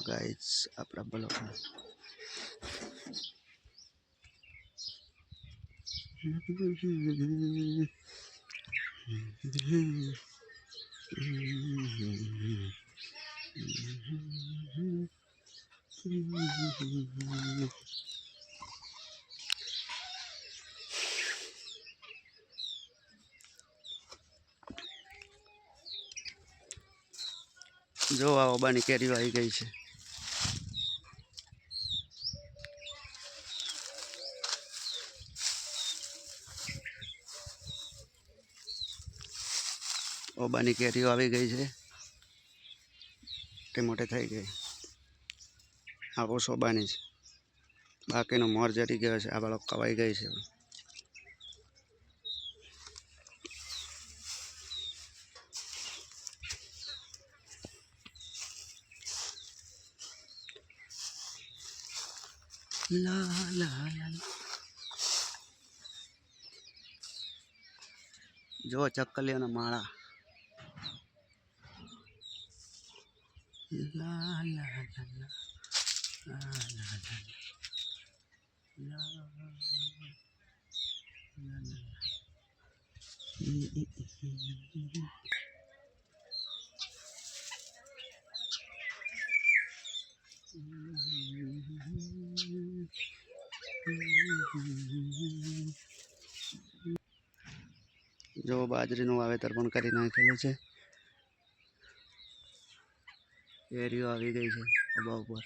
Guys अपना blog जो आ ओबानी केरीओ आई गई है। ओबानी केरीओ आई गई है, मोटे थई गई। आ वो सोबानी है, बाकी मोर जरी गयो है। आ बाळो कवाई गई है। ला ला ला जो चक्कलियों ना माला ला ला ला ला ला ला जो बाजरीનું વાવેતર પણ કરી નાખેલું છે। કેરીઓ આવી ગઈ છે આબા ઉપર।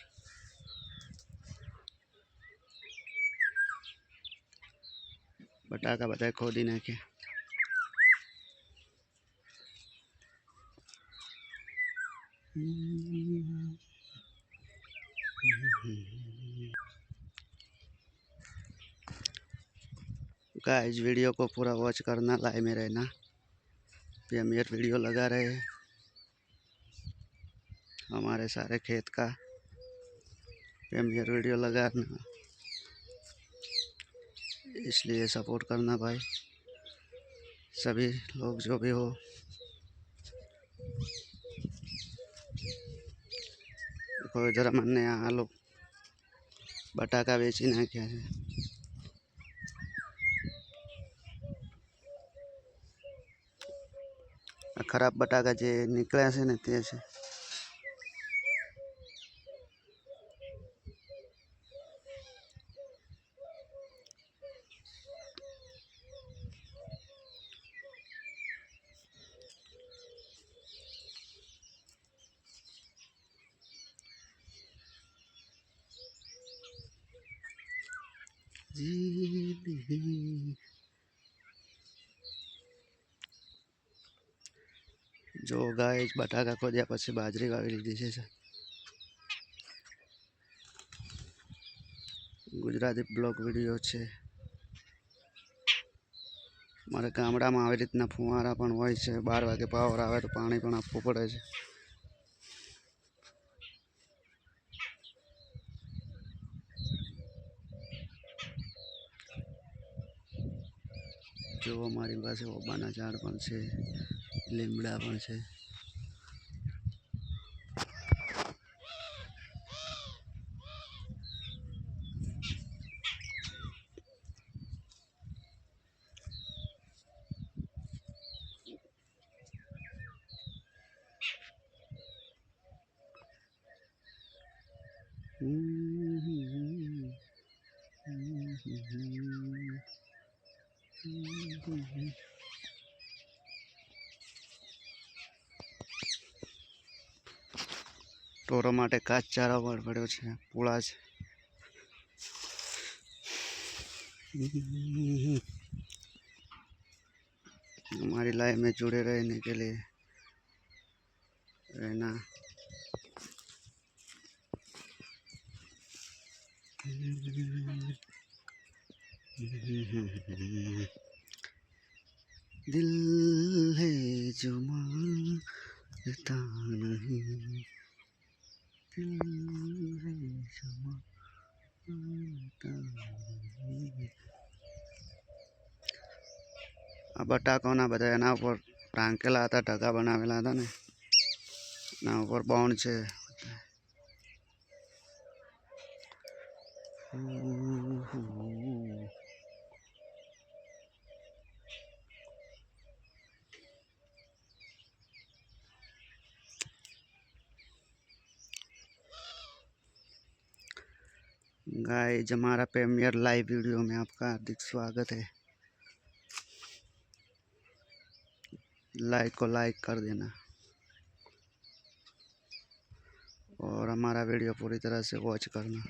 બટાકા બધા ખોદી નાખ્યા। गाइस वीडियो को पूरा वॉच करना, लाइव में रहना। प्रीमियर वीडियो लगा रहे हैं हमारे सारे खेत का। प्रीमियर वीडियो लगाना, इसलिए सपोर्ट करना भाई सभी लोग जो भी हो। कोई जरा मन आ लो बटाका बेची नाख्या है। खराब बटाका जे निकल्या छे ने ते छे। जो गाइस बटाका खोद्या पछी बाजरी वावी लीधी छे। गुजराती ब्लॉग वीडियो छे। मारे गामडामां आवी रीतना फुवारा पण होय छे। 12 वागे पावर आवे तो पाणी पण आपवुं पड़े छे। जो हमारी पास ओबाना झाड़ पण छे, લીમડા પણ છે। ઢોરો માટે ઘાસચારો પણ પડ્યો છે, પૂળા છે। हमारी लाइफ में जुड़े रहने के लिए रहना। दिल है जो मानता नहीं, दिल है जो मानता नहीं। आ बटाकाना बधा एना पर टांकेला हता, ढगा बनावेला हता ने एना पर बाउंड छे। गाइस हमारा प्रीमियर लाइव वीडियो में आपका हार्दिक स्वागत है। लाइक को लाइक कर देना और हमारा वीडियो पूरी तरह से वॉच करना।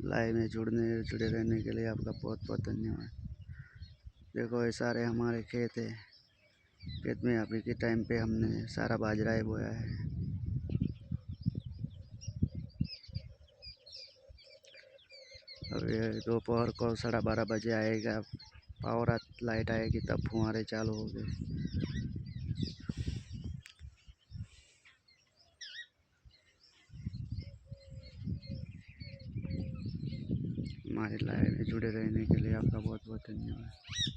लाइव में जुड़े रहने के लिए आपका बहुत बहुत धन्यवाद। देखो ये सारे हमारे खेत है। खेत में अभी के टाइम पे हमने सारा बाजरा ही बोया है। अब ये दोपहर को 12:30 बजे आएगा पावर, लाइट आएगी तब फुहारे चालू हो गए। हमारे लाइव में जुड़े रहने के लिए आपका बहुत बहुत धन्यवाद।